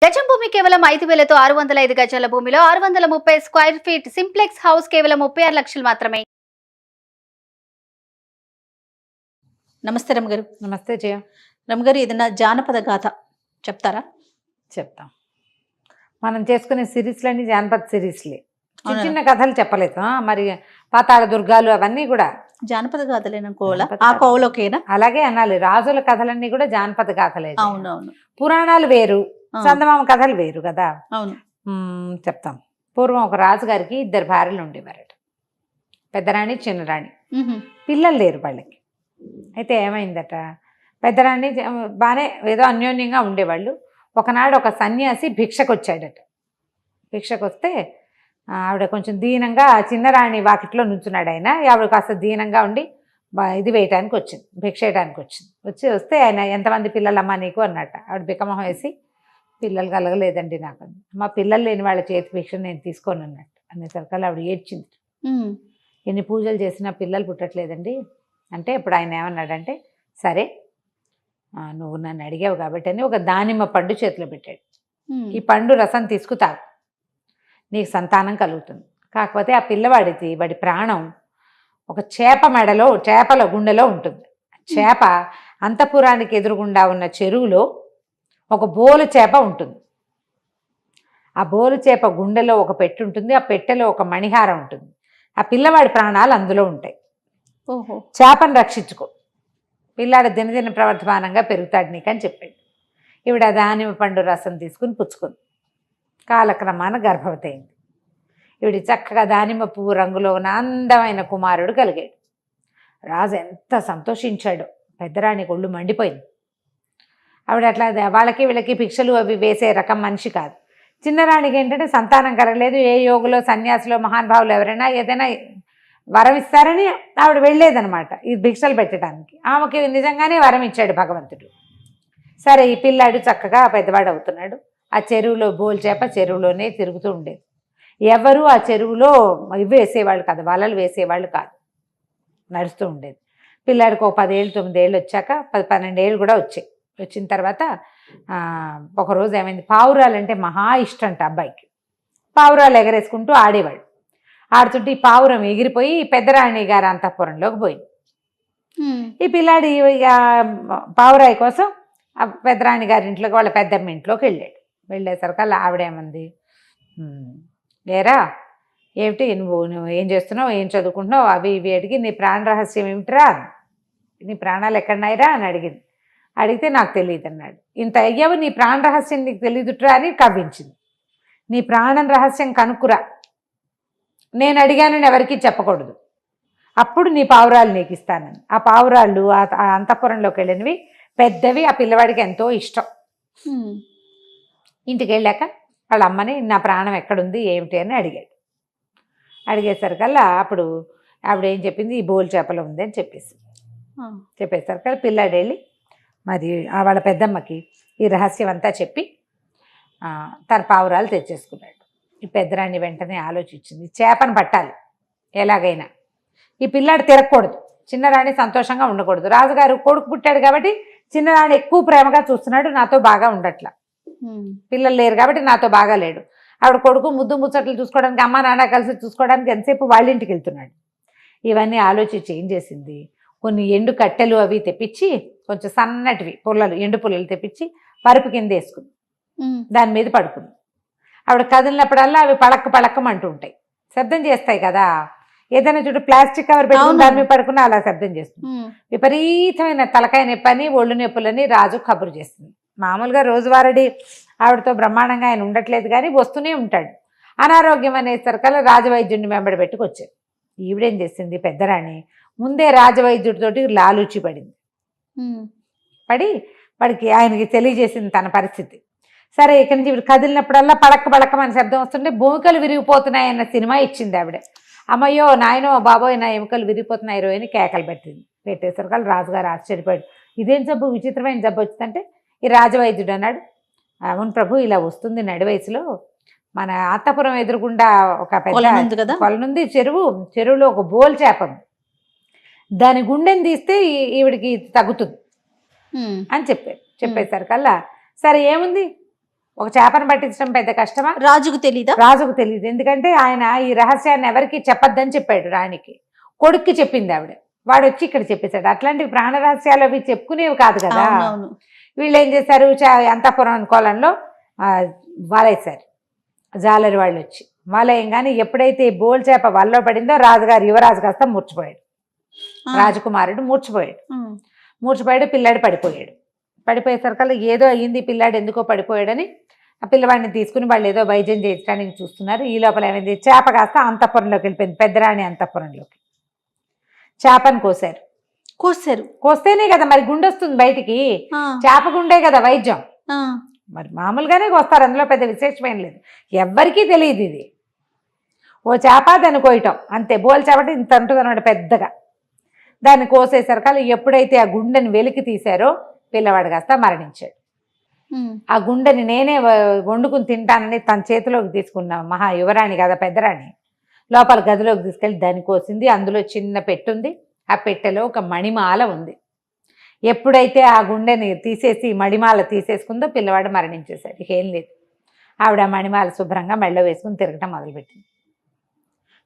గజం భూమి కేవలం 5,000తో 605 గజాల భూమిలో 630 స్క్వేర్ ఫీట్ సింప్లెక్స్ హౌస్ కేవలం 36 లక్షలు మాత్రమే. నమస్తే రమగారు. నమస్తే జయ. రమగారు, ఏదైనా జానపద గాథ చెప్తారా? చెప్తాం. మనం చేసుకునే సిరీస్లన్నీ జానపద సిరీస్లే, అవునా? చిన్న కథలు చెప్పలేదు. మరి పాతాళ దుర్గాలు అవన్నీ కూడా జానపద గాథలేనా? కోల జానపద ఆ కథ. కోవలోకేనా? అలాగే అనాలి. రాజుల కథలన్నీ కూడా జానపద గాథలే. అవునవును. పురాణాలు వేరు, చందమామ కథలు వేరు కదా. అవును. చెప్తాం. పూర్వం ఒక రాజుగారికి 2 భార్యలు ఉండేవారట, పెద్దరాణి చిన్నరాణి. పిల్లలు లేరు వాళ్ళకి. అయితే ఏమైందట, పెద్దరాణి బాగానే ఏదో అన్యోన్యంగా ఉండేవాళ్ళు. ఒకనాడు ఒక సన్యాసి భిక్షకు వచ్చాడట. భిక్షకు వస్తే ఆవిడ కొంచెం దీనంగా, చిన్నరాణి వాకిట్లో నుంచున్నాడు ఆయన. ఆవిడ కాస్త దీనంగా ఉండి ఇది వేయటానికి వచ్చింది, భిక్ష వేయడానికి వస్తే ఆయన, ఎంతమంది పిల్లలమ్మా నీకు అన్నట్ట. ఆవిడ బిక్కమొహం వేసి, పిల్లలు కలగలేదండి నాకు. మా పిల్లలు లేని వాళ్ళ చేతి భిక్ష నేను తీసుకోను అన్నట్టు. అనేసరికల్లా ఆవిడ ఏడ్చింది. ఎన్ని పూజలు చేసినా పిల్లలు పుట్టట్లేదండి అంటే, ఇప్పుడు ఆయన ఏమన్నాడంటే, సరే నువ్వు నన్ను అడిగావు కాబట్టి అని ఒక దానిమ్మ పండు చేతిలో పెట్టాడు. ఈ పండు రసం తీసుకుతావు, నీకు సంతానం కలుగుతుంది. కాకపోతే ఆ పిల్లవాడికి, వాడి ప్రాణం ఒక చేపల గుండెలో ఉంటుంది. చేప అంతఃపురానికి ఎదురుగుండా ఉన్న చెరువులో ఒక బోలు చేప ఉంటుంది. ఆ బోలు చేప గుండెలో ఒక పెట్టె ఉంటుంది. ఆ పెట్టెలో ఒక మణిహారం ఉంటుంది. ఆ పిల్లవాడి ప్రాణాలు అందులో ఉంటాయి. ఓహో. చేపను రక్షించుకో, పిల్లాడు దినదిన ప్రవర్ధమానంగా పెరుగుతాడు నీకు అని చెప్పాడు. ఈవిడ దానిమ్మ పండు రసం తీసుకుని పుచ్చుకుంది. కాలక్రమాన గర్భవతి అయింది. ఈవిడ చక్కగా దానిమ్మ పువ్వు రంగులో ఉన్న అందమైన కుమారుడు కలిగాడు. రాజు ఎంత సంతోషించాడో. పెద్దరాణికి ఒళ్ళు మండిపోయింది. ఆవిడ అట్లా వాళ్ళకి వీళ్ళకి భిక్షలు అవి వేసే రకం మనిషి కాదు. చిన్నరాణికి ఏంటంటే సంతానం కలగలేదు. ఏ యోగులో, సన్యాసులో, మహానుభావులు ఎవరైనా ఏదైనా వరం ఇస్తారని ఆవిడ వెళ్ళేదనమాట ఈ భిక్షలు పెట్టడానికి. ఆమెకి నిజంగానే వరం ఇచ్చాడు భగవంతుడు. సరే, ఈ పిల్లాడు చక్కగా పెద్దవాడు అవుతున్నాడు. ఆ చెరువులో బోల్ చేప చెరువులోనే తిరుగుతూ ఉండేది. ఎవరు ఆ చెరువులో ఇవి వేసేవాళ్ళు కాదు, వలలు వేసేవాళ్ళు కాదు, నడుస్తూ ఉండేది. పిల్లాడికి ఒక 10 ఏళ్ళు 9 ఏళ్ళు వచ్చాక 12 ఏళ్ళు కూడా వచ్చాయి. వచ్చిన తర్వాత ఒకరోజు ఏమైంది, పావురాలంటే మహా ఇష్టంట అబ్బాయికి. పావురాలు ఎగరేసుకుంటూ ఆడేవాడు. ఆడుతుంటే ఈ పావురం ఎగిరిపోయి పెద్దరాణి గారి అంతఃపురంలోకి పోయింది. ఈ పిల్లాడి పావురాయి కోసం ఆ పెద్దరాణి గారి ఇంట్లోకి, వాళ్ళ పెద్దమ్మ ఇంట్లోకి వెళ్ళాడు. వెళ్ళేసరికల్లా ఆవిడేమంది, లేరా ఏమిటి నువ్వు ఏం చేస్తున్నావు, ఏం చదువుకుంటున్నావు, అవి ఇవి అడిగి, నీ ప్రాణ రహస్యం ఏమిటిరా, నీ ప్రాణాలు ఎక్కడున్నాయిరా అని అడిగింది. అడిగితే నాకు తెలియదు అన్నాడు. ఇంత అయ్యావు, నీ ప్రాణ రహస్యం నీకు తెలియదుట్రా అని కవ్వించింది. నీ ప్రాణం రహస్యం కనుక్కురా, నేను అడిగానని ఎవరికీ చెప్పకూడదు, అప్పుడు నీ పావురాలు నీకు ఇస్తానని. ఆ పావురాళ్ళు ఆ అంతఃపురంలోకి వెళ్ళినవి పెద్దవి. ఆ పిల్లవాడికి ఎంతో ఇష్టం. ఇంటికి వెళ్ళాక వాళ్ళ అమ్మని, నా ప్రాణం ఎక్కడుంది ఏమిటి అని అడిగాడు. అడిగేసరికల్లా అప్పుడు ఆవిడ ఏం చెప్పింది, ఈ బోల్ చేపలో ఉంది అని చెప్పేసరికల్లా పిల్లాడు వెళ్ళి మరి వాళ్ళ పెద్దమ్మకి ఈ రహస్యం అంతా చెప్పి తన పావురాలు తెచ్చేసుకున్నాడు. ఈ పెద్దరాణి వెంటనే ఆలోచించింది, చేపను పట్టాలి ఎలాగైనా, ఈ పిల్లాడు తిరగకూడదు, చిన్నరాణి సంతోషంగా ఉండకూడదు. రాజుగారు కొడుకు పుట్టాడు కాబట్టి చిన్నరాణి ఎక్కువ ప్రేమగా చూస్తున్నాడు, నాతో బాగా ఉండట్లా. పిల్లలు లేరు కాబట్టి నాతో బాగా లేడు. ఆవిడ కొడుకు ముద్దు ముచ్చట్లు చూసుకోవడానికి, అమ్మ నాన్న కలిసి చూసుకోవడానికి ఎంతసేపు వాళ్ళ ఇంటికి వెళ్తున్నాడు. ఇవన్నీ ఆలోచించి ఏం చేసింది, కొన్ని ఎండు కట్టెలు అవి తెప్పించి, కొంచెం సన్నటివి పుల్లలు, ఎండు పుల్లలు తెప్పించి పరుపు కింద వేసుకుంది. దాని మీద పడుకుంది. ఆవిడ కదిలినప్పుడల్లా అవి పళక్కమంటూ ఉంటాయి, శబ్దం చేస్తాయి కదా. ఏదైనా చూడు, ప్లాస్టిక్ కవర్ పెట్టుకుని దాని మీద పడుకున్నా అలా శబ్దం చేస్తుంది. విపరీతమైన తలకాయ నొప్పని, ఒళ్ళు నొప్పులని రాజు కబురు చేస్తుంది. మామూలుగా రోజువారీ ఆవిడతో బ్రహ్మాండంగా ఆయన ఉండట్లేదు కానీ వస్తూనే ఉంటాడు. అనారోగ్యం అనేసరికల్లా రాజవైద్యుడిని వెంబడి పెట్టుకొచ్చారు. ఈవిడేం చేసింది, పెద్దరాణి ముందే రాజవైద్యుడితోటి లాలూచి పడింది. పడి వాడికి, ఆయనకి తెలియజేసింది తన పరిస్థితి. సరే, ఇక్కడి నుంచి వీడు కదిలినప్పుడల్లా పడక్కమని శబ్దం వస్తుంటే భూమికలు విరిగిపోతున్నాయన్న సినిమా ఇచ్చింది ఆవిడ. అమ్మయ్యో నాయనో బాబోయ్ నా ఎముకలు విరిగిపోతున్నాయి అని కేకలు పెట్టేసరికి రాజుగారు ఆశ్చర్యపోయాడు. ఇదేం జబ్బు, విచిత్రమైన జబ్బు వచ్చిందంటే, ఈ రాజవైద్యుడు అన్నాడు, అవును ప్రభు, ఇలా వస్తుంది నడి వయసులో. మన అంతఃపురం ఎదురుగుండా ఒక పెద్ద కొలనుంది, చెరువులో ఒక బోల్ చేప ఉంది, దాని గుండెని తీస్తే ఈవిడికి తగ్గుతుంది అని చెప్పేసరికల్లా, సరే ఏముంది ఒక చేపను పట్టించడం పెద్ద కష్టమా? రాజుకు తెలీదా? రాజుకు తెలియదు. ఎందుకంటే ఆయన ఈ రహస్యాన్ని ఎవరికి చెప్పొద్దని చెప్పాడు రాణికి. కొడుక్కి చెప్పింది ఆవిడ. వాడు వచ్చి ఇక్కడ చెప్పేశాడు. అట్లాంటివి ప్రాణ రహస్యాలు అవి చెప్పుకునేవి కాదు కదా. అవునవును. వీళ్ళు ఏం చేశారు, అంతఃపురం కోలంలో వాలేశారు జాలరి వాళ్ళు వచ్చి. వాలేయంగానే ఎప్పుడైతే బోల్ చేప వల్లో పడిందో రాజుగారు యువరాజు కాస్త మూర్చిపోయాడు. రాజకుమారుడు మూర్చిపోయాడు. మూర్చిపోయాడు, పిల్లాడు పడిపోయాడు. పడిపోయేసరికల్లా ఏదో అయ్యింది, పిల్లాడు ఎందుకో పడిపోయాడని ఆ పిల్లవాడిని తీసుకుని వాళ్ళు ఏదో వైద్యం చేయించడానికి చూస్తున్నారు. ఈ లోపల ఏమైంది, చేప కాస్త అంతఃపురంలోకి వెళ్ళిపోయింది, పెద్దరాణి అంతఃపురంలోకి. చేపను కోసారు. కోస్తేనే కదా మరి గుండె వస్తుంది బయటికి. చేప గుండే కదా వైద్యం. మరి మామూలుగానే కోస్తారు, అందులో పెద్ద విశేషమేం లేదు. ఎవ్వరికీ తెలియదు ఇది. ఓ చేప దాన్ని కోయటం అంతే. బోల్ చేపటి ఇంత ఉంటుంది అన్నమాట పెద్దగా. దాన్ని కోసేసరికల్లా ఎప్పుడైతే ఆ గుండెని వెలికి తీశారో పిల్లవాడు కాస్త మరణించాడు. ఆ గుండెని నేనే వండుకుని తింటానని తన చేతిలోకి తీసుకున్న మహా యువరాణి కదా పెద్దరాణి, లోపల గదిలోకి తీసుకెళ్ళి దాన్ని కోసింది. అందులో చిన్న పెట్టె ఉంది. ఆ పెట్టెలో ఒక మణిమాల ఉంది. ఎప్పుడైతే ఆ గుండెని తీసేసి మణిమాల తీసేసుకుందో పిల్లవాడు మరణించేశాడు. ఇకేం లేదు. ఆవిడ మణిమాల శుభ్రంగా మెళ్ళ వేసుకుని తిరగటం మొదలుపెట్టింది.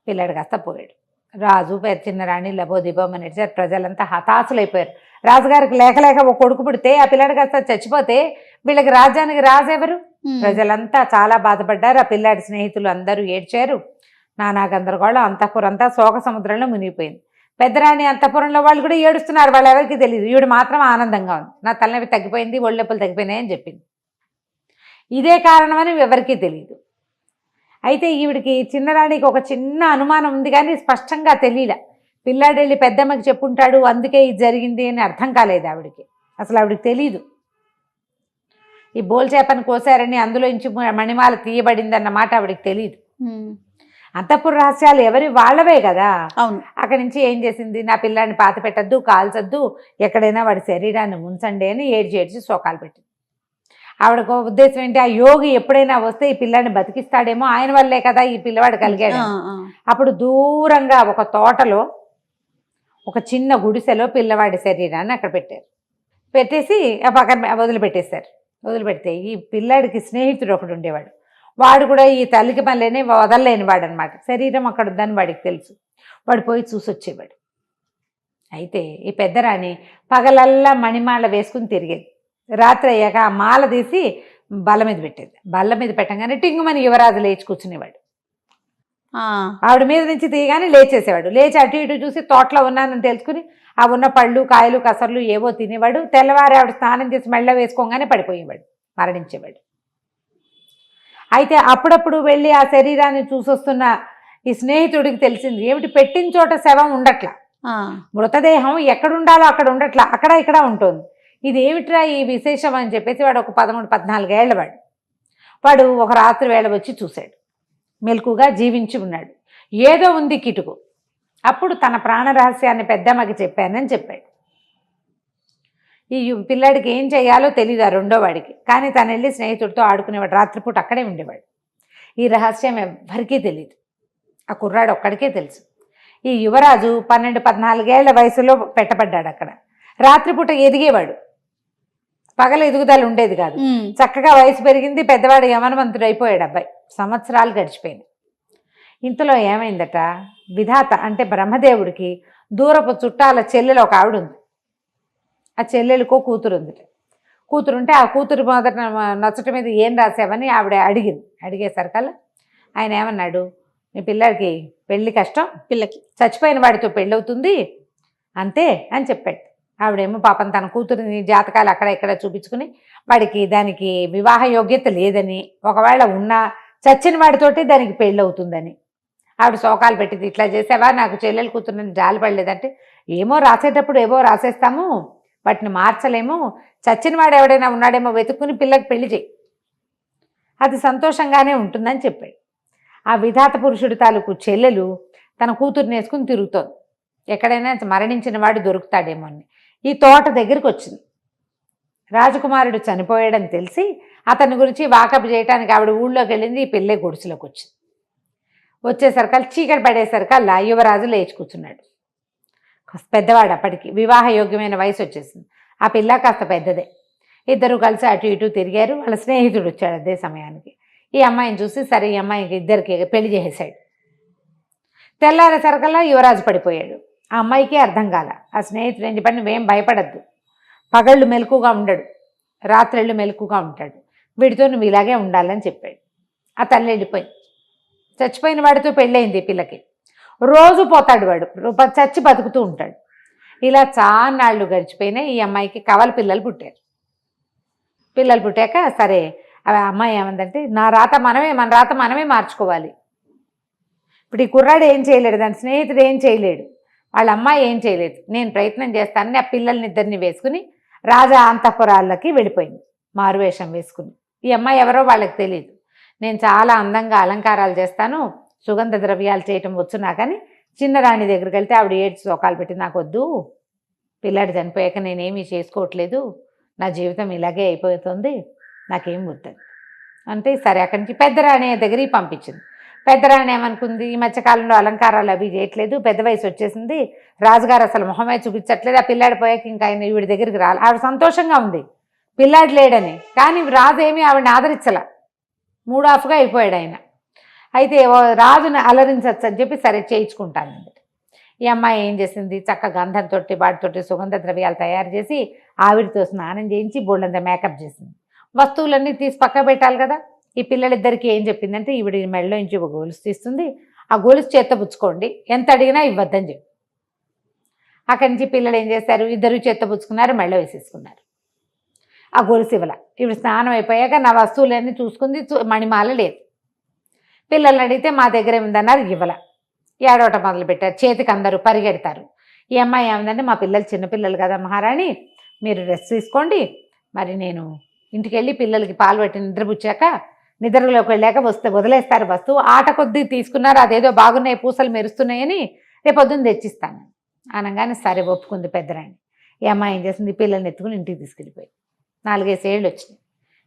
పిల్లాడు కాస్త పోయాడు. రాజు చిన్న రాణి లబోదిబోమని నడిచారు. ప్రజలంతా హతాశులైపోయారు. రాజుగారికి లేక ఒక కొడుకు పుడితే ఆ పిల్లాడు కాస్త చచ్చిపోతే వీళ్ళకి రాజ్యానికి రాజెవరు? ప్రజలంతా చాలా బాధపడ్డారు. ఆ పిల్లాడి స్నేహితులు అందరూ ఏడ్చారు. నానా గందరగోళం. అంతఃపురంతా శోక సముద్రంలో మునిగిపోయింది. పెద్దరాణి అంతఃపురంలో వాళ్ళు కూడా ఏడుస్తున్నారు. వాళ్ళు ఎవరికి తెలియదు. ఈవిడ మాత్రం ఆనందంగా ఉంది. నా తలనొప్పి తగ్గిపోయింది, ఒళ్ళొప్పులు తగ్గిపోయినాయని చెప్పింది. ఇదే కారణమని ఎవరికీ తెలియదు. అయితే ఈవిడికి చిన్నరాణికి ఒక చిన్న అనుమానం ఉంది, కానీ స్పష్టంగా తెలియలే. పిల్లాడు వెళ్ళి పెద్దమ్మకి చెప్పుంటాడు, అందుకే ఇది జరిగింది అని అర్థం కాలేదు ఆవిడికి. అసలు ఆవిడికి తెలీదు ఈ బోల్ చేపను కోసారని, అందులో నుంచి మణిమాల తీయబడింది అన్నమాట ఆవిడికి తెలియదు. అంతఃపుర రహస్యాలు ఎవరి వాళ్ళవే కదా. అవును. అక్కడి నుంచి ఏం చేసింది, నా పిల్లాడిని పాత పెట్టద్దు, కాల్చొద్దు, ఎక్కడైనా వాడి శరీరాన్ని ఉంచండి అని ఏడ్చి శోకాలు పెట్టింది. ఆవిడకు ఉద్దేశం ఏంటి, ఆ యోగి ఎప్పుడైనా వస్తే ఈ పిల్లాడిని బతికిస్తాడేమో, ఆయన వల్లే కదా ఈ పిల్లవాడు కలిగాడు. అప్పుడు దూరంగా ఒక తోటలో ఒక చిన్న గుడిసెలో పిల్లవాడి శరీరాన్ని అక్కడ పెట్టారు. పెట్టేసి ఆ పక్కన వదిలిపెట్టేశారు. వదిలిపెడితే ఈ పిల్లాడికి స్నేహితుడు ఒకడు ఉండేవాడు. వాడు కూడా ఈ తల్లికి పనులేని వదలలేని వాడు అనమాట. శరీరం అక్కడ ఉందని వాడికి తెలుసు. వాడు పోయి చూసొచ్చేవాడు. అయితే ఈ పెద్దరాణి పగలల్లా మణిమాల వేసుకుని తిరిగేది. రాత్రి అయ్యాక ఆ మాల తీసి బల్ల మీద పెట్టేది. బల్ల మీద పెట్టగానే టింగుమని యువరాజు లేచి కూర్చునేవాడు. ఆవిడ మీద నుంచి తీయగానే లేచేసేవాడు. లేచి అటు ఇటు చూసి తోటలో ఉన్నానని తెలుసుకుని ఆ ఉన్న పళ్ళు కాయలు కసర్లు ఏవో తినేవాడు. తెల్లవారి ఆవిడ స్నానం చేసి మెళ్ళ వేసుకోగానే పడిపోయేవాడు, మరణించేవాడు. అయితే అప్పుడప్పుడు వెళ్ళి ఆ శరీరాన్ని చూసొస్తున్న ఈ స్నేహితుడికి తెలిసింది, ఏమిటి పెట్టిన చోట శవం ఉండట్లా, మృతదేహం ఎక్కడుండాలో అక్కడ ఉండట్లా, అక్కడ ఇక్కడ ఉంటుంది. ఇది ఏమిట్రా ఈ విశేషం అని చెప్పేసి వాడు ఒక 13-14 ఏళ్ల వాడు ఒక రాత్రి వేళ వచ్చి చూశాడు. మెలకుగా జీవించి ఉన్నాడు. ఏదో ఉంది కిటుకు. అప్పుడు తన ప్రాణ రహస్యాన్ని పెద్దమ్మకి చెప్పానని చెప్పాడు. ఈ పిల్లాడికి ఏం చేయాలో తెలియదు ఆ రెండో వాడికి. కానీ తను వెళ్ళి స్నేహితుడితో ఆడుకునేవాడు. రాత్రిపూట అక్కడే ఉండేవాడు. ఈ రహస్యం ఎవ్వరికీ తెలియదు. ఆ కుర్రాడు ఒక్కడికే తెలుసు. ఈ యువరాజు 12-14 ఏళ్ల వయసులో పెట్టబడ్డాడు అక్కడ. రాత్రిపూట ఎదిగేవాడు, పగల ఎదుగుదల ఉండేది కాదు. చక్కగా వయసు పెరిగింది, పెద్దవాడు యమనవంతుడు అయిపోయాడు అబ్బాయి. సంవత్సరాలు గడిచిపోయింది. ఇంతలో ఏమైందట, విధాత అంటే బ్రహ్మదేవుడికి దూరపు చుట్టాల చెల్లెలు ఒక ఆవిడ ఉంది. ఆ చెల్లెలకో కూతురు ఉంది. కూతురుంటే ఆ కూతురు మొదట నచ్చట మీద ఏం రాసావని ఆవిడ అడిగింది. అడిగేసరికల్లా ఆయన ఏమన్నాడు, మీ పిల్లడికి పెళ్లి కష్టం, పిల్లకి చచ్చిపోయిన వాడితో పెళ్ళవుతుంది అంతే అని చెప్పాడు. ఆవిడేమో పాపం తన కూతురిని జాతకాలు అక్కడ ఇక్కడ చూపించుకుని వాడికి దానికి వివాహ యోగ్యత లేదని, ఒకవేళ ఉన్నా చచ్చిన వాడితోటి దానికి పెళ్ళి అవుతుందని ఆవిడ శోకాలు పెట్టింది. ఇట్లా చేసావా, నాకు చెల్లెలు కూతురుని జాలి పడలేదంటే, ఏమో రాసేటప్పుడు ఏవో రాసేస్తాము, వాటిని మార్చలేము, చచ్చిన వాడు ఎవడైనా ఉన్నాడేమో వెతుక్కుని పిల్లకి పెళ్లి చేయి, అది సంతోషంగానే ఉంటుందని చెప్పాడు. ఆ విధాత పురుషుడి తాలూకు చెల్లెలు తన కూతురుని వేసుకుని తిరుగుతోంది. ఎక్కడైనా మరణించిన వాడు దొరుకుతాడేమో అని ఈ తోట దగ్గరికి వచ్చింది. రాజకుమారుడు చనిపోయాడని తెలిసి అతని గురించి వాకప్ చేయడానికి ఆవిడ ఊళ్ళోకి వెళ్ళింది. ఈ పిల్లే గుడిసెలోకి వచ్చింది. వచ్చేసరికల్లా చీకటి పడేసరికల్లా యువరాజు లేచి కూర్చున్నాడు. పెద్దవాడు, అప్పటికి వివాహ యోగ్యమైన వయసు వచ్చేసింది. ఆ పిల్ల కాస్త పెద్దదే. ఇద్దరు కలిసి అటు ఇటు తిరిగారు. వాళ్ళ స్నేహితుడు వచ్చాడు అదే సమయానికి. ఈ అమ్మాయిని చూసి సరే ఈ అమ్మాయికి ఇద్దరికి పెళ్లి చేసేసాడు. తెల్లారేసరికల్లా యువరాజు పడిపోయాడు. ఆ అమ్మాయికి అర్థం కాల. ఆ స్నేహితుడు ఏం చెప్పాడు, నువ్వేం భయపడద్దు, పగళ్ళు మెలకుగా ఉండడు, రాత్రిళ్ళు మెలకుగా ఉంటాడు, వీడితో నువ్వు ఇలాగే ఉండాలని చెప్పాడు. ఆ తల్లి వెళ్ళిపోయింది. చచ్చిపోయిన వాడితో పెళ్ళయింది పిల్లకి. రోజు పోతాడు వాడు, చచ్చి బతుకుతూ ఉంటాడు. ఇలా చాన్నాళ్ళు గడిచిపోయినాయి. ఈ అమ్మాయికి కవల పిల్లలు పుట్టారు. పిల్లలు పుట్టాక సరే ఆ అమ్మాయి ఏమందంటే మన రాత మనమే మార్చుకోవాలి. ఇప్పుడు ఈ కుర్రాడు ఏం చేయలేడు, దాని స్నేహితుడు ఏం చేయలేడు, వాళ్ళ అమ్మాయి ఏం చేయలేదు, నేను ప్రయత్నం చేస్తానని ఆ పిల్లల్ని ఇద్దరిని వేసుకుని రాజా అంతఃపురాలకి వెళ్ళిపోయింది మారువేషం వేసుకుని. ఈ అమ్మాయి ఎవరో వాళ్ళకి తెలియదు. నేను చాలా అందంగా అలంకారాలు చేస్తాను, సుగంధ ద్రవ్యాలు చేయటం వచ్చు నాకని చిన్నరాణి దగ్గరికి వెళ్తే ఆవిడ ఏడ్చి సోకాలు పెట్టి, నాకు వద్దు, పిల్లాడు చనిపోయాక నేనేమీ చేసుకోవట్లేదు, నా జీవితం ఇలాగే అయిపోతుంది, నాకేం వద్దని అంటే సరే అక్కడి నుంచి పెద్దరాణి దగ్గరికి పంపించింది. పెద్దరాణి ఏమనుకుంది, ఈ మధ్యకాలంలో అలంకారాలు అవి చేయట్లేదు, పెద్ద వయసు వచ్చేసింది, రాజుగారు అసలు మొహమే చూపించట్లేదు, ఆ పిల్లాడి పోయాక ఇంకా ఆయన ఈవిడ దగ్గరికి రాలి. ఆవిడ సంతోషంగా ఉంది పిల్లాడు లేడని, కానీ రాజు ఏమీ ఆవిడని ఆదరించల, మూడాఫ్గా అయిపోయాడు ఆయన. అయితే రాజుని అలరించచ్చు అని చెప్పి సరే చేయించుకుంటానండి. ఈ అమ్మాయి ఏం చేసింది, చక్క గంధంతో వాటితోటి సుగంధ ద్రవ్యాలు తయారు చేసి ఆవిడతో స్నానం చేయించి బోళ్ళంతా మేకప్ చేసింది. వస్తువులన్నీ తీసి పక్క పెట్టాలి కదా. ఈ పిల్లలిద్దరికి ఏం చెప్పిందంటే, ఈవిడ మెడలో నుంచి ఒక గొలుసు తీస్తుంది, ఆ గొలుసు చేత్తో పుచ్చుకోండి, ఎంత అడిగినా ఇవ్వద్దని చెప్పి. అక్కడి నుంచి పిల్లలు ఏం చేశారు, ఇద్దరు చేత్తో పుచ్చుకున్నారు, మెడలో వేసేసుకున్నారు. ఆ గొలుసు ఇవ్వాల. ఈవిడ స్నానం అయిపోయాక నా వస్తువులన్నీ చూసుకుంది, మణిమాల లేదు. పిల్లల్ని అడిగితే మా దగ్గర ఏముందన్నారు, ఇవ్వాల. ఏడవటం మొదలుపెట్టారు, చేతికి అందరూ పరిగెడతారు. ఈ అమ్మాయి ఏముందంటే, మా పిల్లలు చిన్నపిల్లలు కదా మహారాణి, మీరు రెస్ట్ తీసుకోండి, మరి నేను ఇంటికి వెళ్ళి పిల్లలకి పాలు పెట్టి నిద్రపుచ్చాక నిద్రలోకి వెళ్ళాక వదిలేస్తారు వస్తువు, ఆట కొద్దీ తీసుకున్నారు, అదేదో బాగున్నాయి పూసలు మెరుస్తున్నాయని రేపొద్దున తెచ్చిస్తాను అనగానే సరే ఒప్పుకుంది పెద్దరాణి. ఈ అమ్మాయి ఏం చేసింది, పిల్లల్ని ఎత్తుకుని ఇంటికి తీసుకెళ్ళిపోయి 4-5 ఏళ్ళు వచ్చినాయి.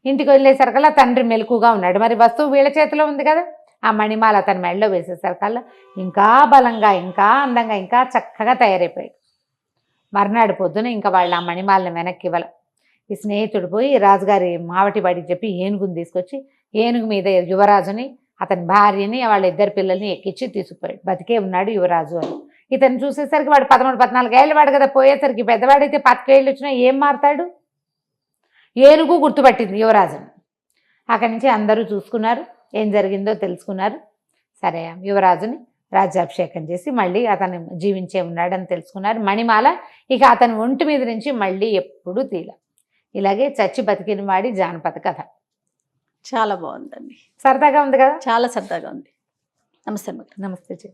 ఇంటికి వెళ్ళేసరికల్లా తండ్రి మెలకుగా ఉన్నాడు. మరి వస్తువు వీళ్ళ చేతిలో ఉంది కదా. ఆ మణిమాల అతని మెడలో వేసేసరికల్లా ఇంకా బలంగా, ఇంకా అందంగా, ఇంకా చక్కగా తయారైపోయాడు. మర్నాడు పొద్దున ఇంకా వాళ్ళు ఆ మణిమాలని వెనక్కి ఇవ్వాలి. ఈ స్నేహితుడు పోయి రాజుగారి మావటి వాడికి చెప్పి ఏనుగుని తీసుకొచ్చి ఏనుగు మీద యువరాజుని, అతని భార్యని, వాళ్ళ ఇద్దరు పిల్లల్ని ఎక్కించి తీసుకుపోయాడు. బతికే ఉన్నాడు యువరాజు అని. ఇతను చూసేసరికి వాడు 13-14 ఏళ్ళ వాడు కదా. పోయేసరికి పెద్దవాడైతే 25 ఏళ్ళు వచ్చినా ఏం మారుతాడు. ఏనుగు గుర్తుపట్టింది యువరాజుని. అక్కడి నుంచి అందరూ చూసుకున్నారు, ఏం జరిగిందో తెలుసుకున్నారు. సరే యువరాజుని రాజ్యాభిషేకం చేసి మళ్ళీ అతను జీవించే ఉన్నాడని తెలుసుకున్నారు. మణిమాల ఇక అతని ఒంటి మీద నుంచి మళ్ళీ ఎప్పుడూ తీల. ఇలాగే చచ్చి బతికిన వాడి జానపద కథ. చాలా బాగుందండి. సరదాగా ఉంది కదా. చాలా సరదాగా ఉంది. నమస్తే. నమస్తే.